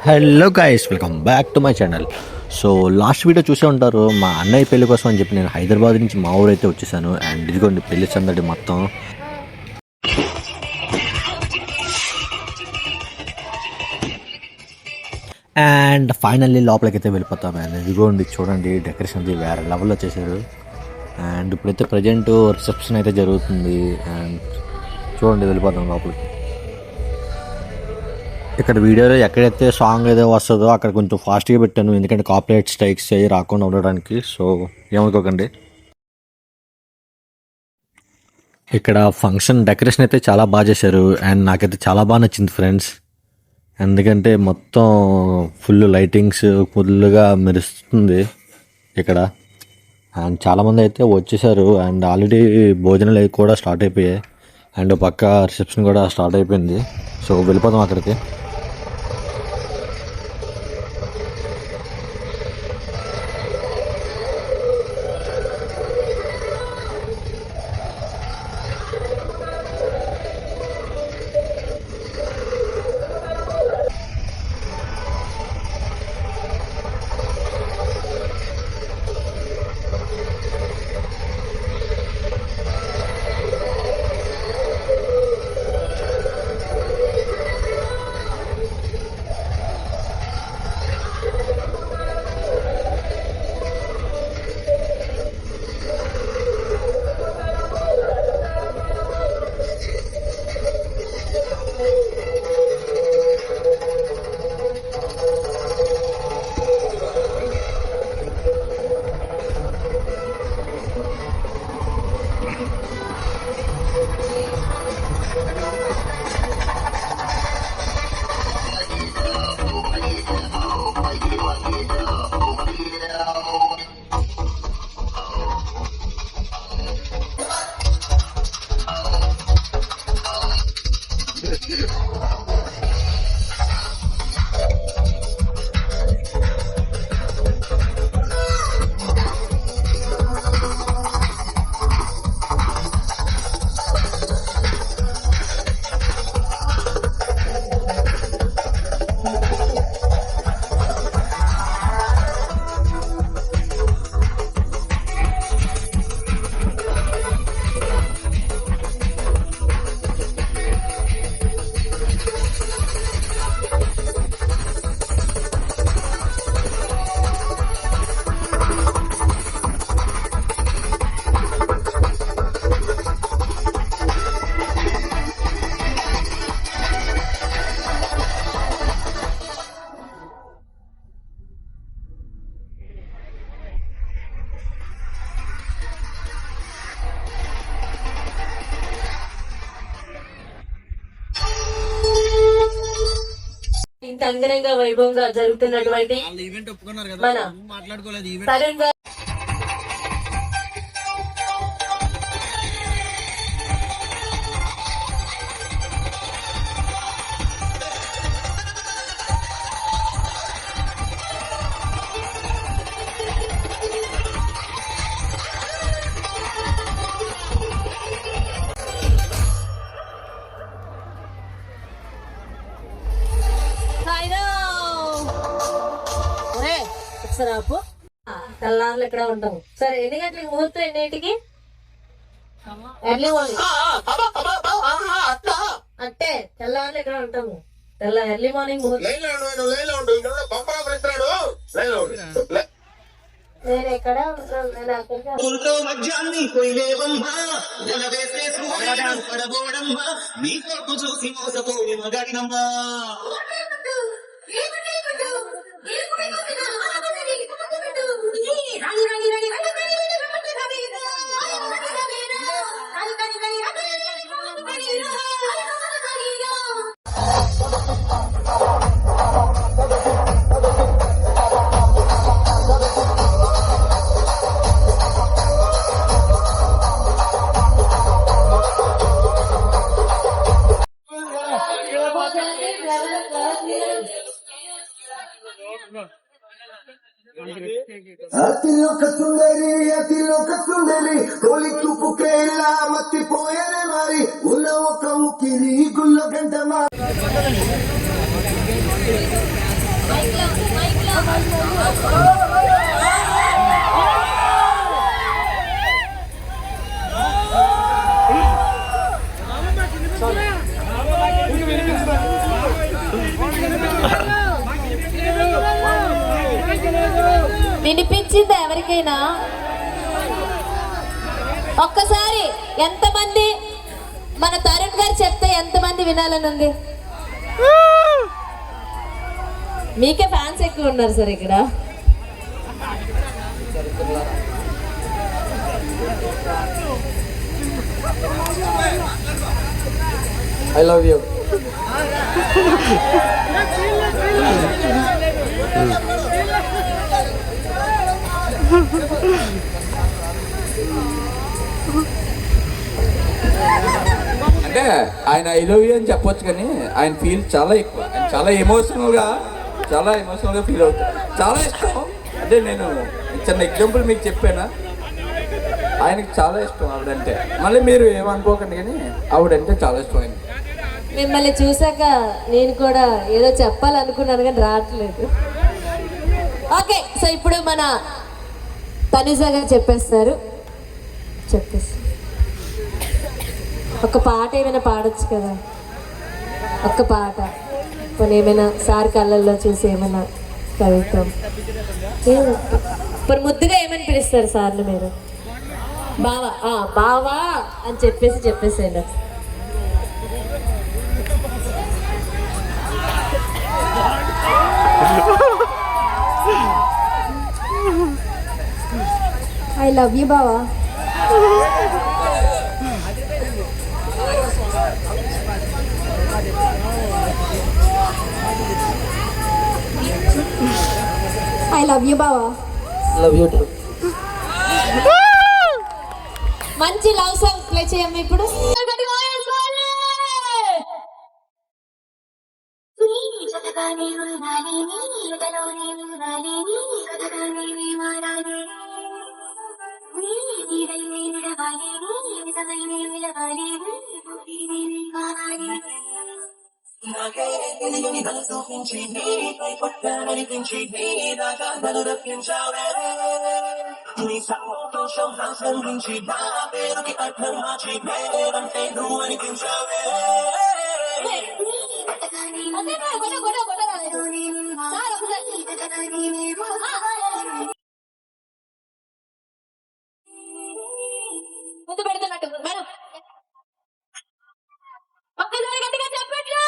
Hello guys, welcome back to my channel. So last video చూసే ఉంటారు, మా అన్నయ్య పెళ్లి కోసం అని చెప్పి నేను హైదరాబాద్ నుంచి మా ఊరు అయితే వచ్చేసాను. అండ్ ఇదిగోండి పెళ్లి సందడి మొత్తం. అండ్ ఫైనల్లీ లోపలికి అయితే వెళ్ళిపోతాం. అండ్ ఇదిగోండి చూడండి, డెకరేషన్ అది వేరే లెవెల్లో చేశారు. అండ్ ఇప్పుడైతే ప్రజెంట్ రిసెప్షన్ అయితే జరుగుతుంది. అండ్ చూడండి వెళ్ళిపోతాం లోపలికి. ఇక్కడ వీడియోలో ఎక్కడైతే సాంగ్ ఏదో వస్తుందో అక్కడ కొంచెం ఫాస్ట్గా పెట్టాను, ఎందుకంటే కాపీరైట్ స్ట్రైక్స్ అయ్యి రాకుండా ఉండడానికి. సో ఏమనుకోకండి. ఇక్కడ ఫంక్షన్ డెకరేషన్ అయితే చాలా బాగా చేశారు. అండ్ నాకైతే చాలా బాగా నచ్చింది ఫ్రెండ్స్, ఎందుకంటే మొత్తం ఫుల్ లైటింగ్స్ ఫుల్గా మెరుస్తుంది ఇక్కడ. అండ్ చాలామంది అయితే వచ్చేసారు. అండ్ ఆల్రెడీ భోజనాలు అవి కూడా స్టార్ట్ అయిపోయాయి. అండ్ పక్క రిసెప్షన్ కూడా స్టార్ట్ అయిపోయింది. సో వెళ్ళిపోదాం అక్కడికి. ఇంత అంగరంగ వైభవంగా జరుగుతున్నటువంటి మన తరుణ్ గారు రాపు తెల్లారులు ఇక్కడ ఉంటాము. సరే, ఎన్ని గంటలకి ముహూర్తం? ఎన్నింటికి? ఎర్లీ మార్నింగ్ అంటే తెల్లారులు ఇక్కడ ఉంటాము. ఎర్లీ మార్నింగ్ ముహూర్తం. నేను ఎక్కడ ఉంటాను, నేను అక్కడికి అతిలోక సుందరి తోలి చూపుకేలా మత్తిపోయేనే మరి ఉన్న ఒక ముక్కిరి గుల్ల గంట వినిపించిందా ఎవరికైనా? ఒక్కసారి ఎంతమంది మన తరుణ్ గారు చెప్తే ఎంతమంది వినాలని ఉంది? మీకే ఫ్యాన్స్ ఎక్కువ ఉన్నారు సార్ ఇక్కడ. I love you. అంటే ఆయన ఐ లవ్ యూ అని చెప్పొచ్చు, కానీ ఆయన ఫీల్ చాలా ఎక్కువ. ఆయన చాలా ఎమోషనల్గా ఫీల్ అవుతారు. చాలా ఇష్టం. అంటే నేను చిన్న ఎగ్జాంపుల్ మీకు చెప్పానా, ఆయనకి చాలా ఇష్టం ఆవిడంటే. మళ్ళీ మీరు ఏమనుకోకండి, కానీ ఆవిడంటే చాలా ఇష్టం ఆయన. మిమ్మల్ని చూసాక నేను కూడా ఏదో చెప్పాలనుకున్నాను కానీ రావట్లేదు. ఓకే, సో ఇప్పుడు మన తనుజ గారు చెప్పేస్తారు. ఒక పాట ఏమైనా పాడొచ్చు కదా, ఒక్క పాట. కొన్ని ఏమైనా సార్ కళ్ళల్లో చూసి ఏమైనా కవిత్వం. ఇప్పుడు ముద్దుగా ఏమని పిలుస్తారు సార్లు మీరు? బావా, బావా అని చెప్పేసేయండి. ఐ లవ్ యూ బావా. ఐ లవ్ యూ బావా. Love you two. మంచి లవ్ సాంగ్ ప్లే చేయమ్మా ఇప్పుడు. ముందు పెడుతున్నట్టు మేడం ఒక్కసారి గట్టిగా చెప్పట్లు.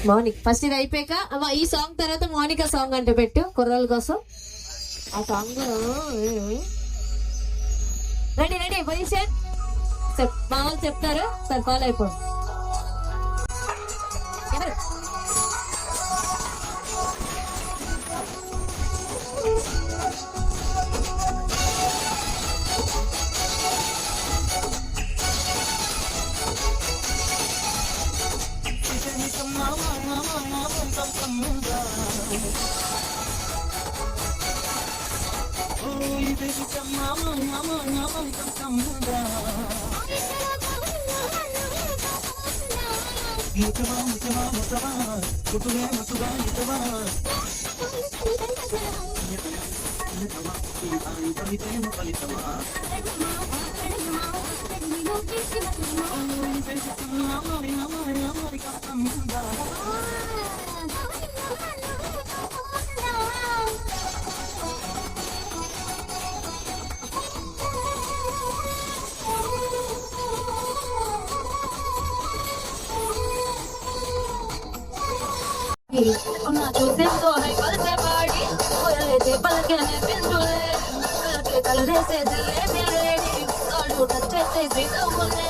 మౌనిక్ ఫస్ట్ ఇది అయిపోయాక ఈ సాంగ్ తర్వాత మౌనిక సాంగ్ అంటే పెట్టు కుర్రోళ్ళ కోసం. ఆ సాంగ్ రెడీ పొజిషన్ మా వాళ్ళు చెప్తారు సార్, ఫాలో అయిపోండి. una చూసేతో పలికే పాడి పోయలేదే పలకనే బిందులే పలకే కలరేసే దిలే బిలేడి కాడు టచ్ చేసే నవ్వులే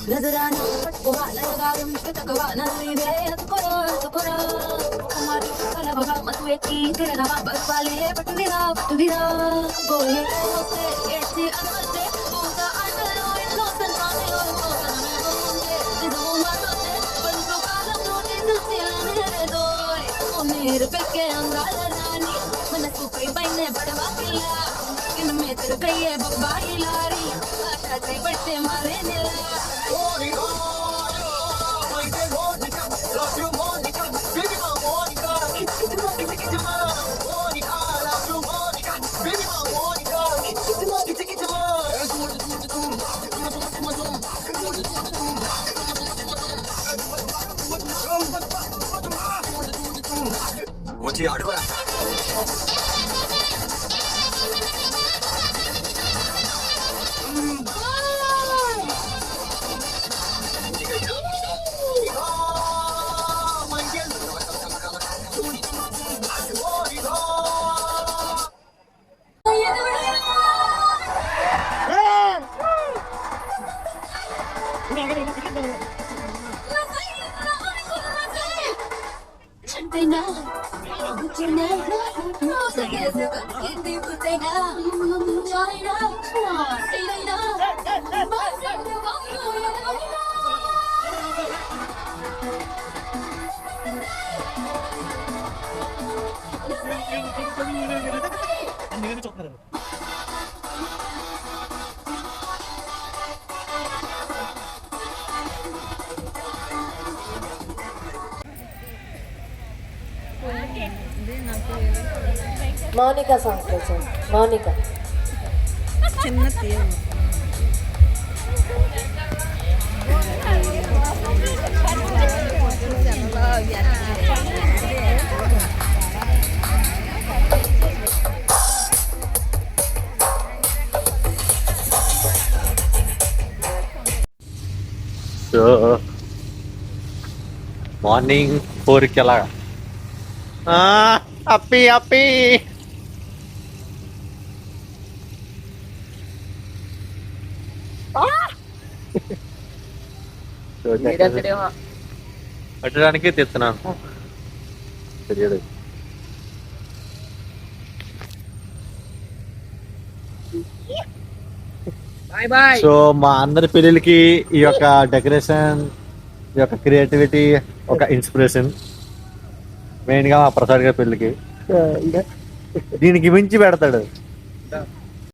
నజరాని పట్టుకోవా నజగారం పెట్టకవా నజరీవే అతుకోరా కుమారి కలవగా మతువెక్కి తిరగవా బర్వాలే పట్టుదిరా గోలే వస్తే ఎట్టి అనవస్తే పూత ఆటలో ఎన్నో సన్మానే నిజము మాటోతే పండు కాలంలో నిజస్యానేదోయ్ మీరు పెక్కే అందాల రాణి మనసుపై పైనే పడవా పిల్ల ఇన్మే తిరగయ్యే బొబ్బాయి లారీ ఆటకై పట్టే మారే నెల వచ్చి అడుగురా మౌనిక సాంగ్ చేశాను. మౌనిక సో మార్నింగ్ 4కి అలా అప్పి పెట్టడానికి తెస్తున్నాను తెలియదు. సో మా అందరి పెళ్ళిళ్ళకి ఈ యొక్క డెకరేషన్, ఈ యొక్క క్రియేటివిటీ ఒక ఇన్స్పిరేషన్. మెయిన్ గా మా ప్రసాద్ గారి పెళ్ళికి దీనికి మించి పెడతాడు.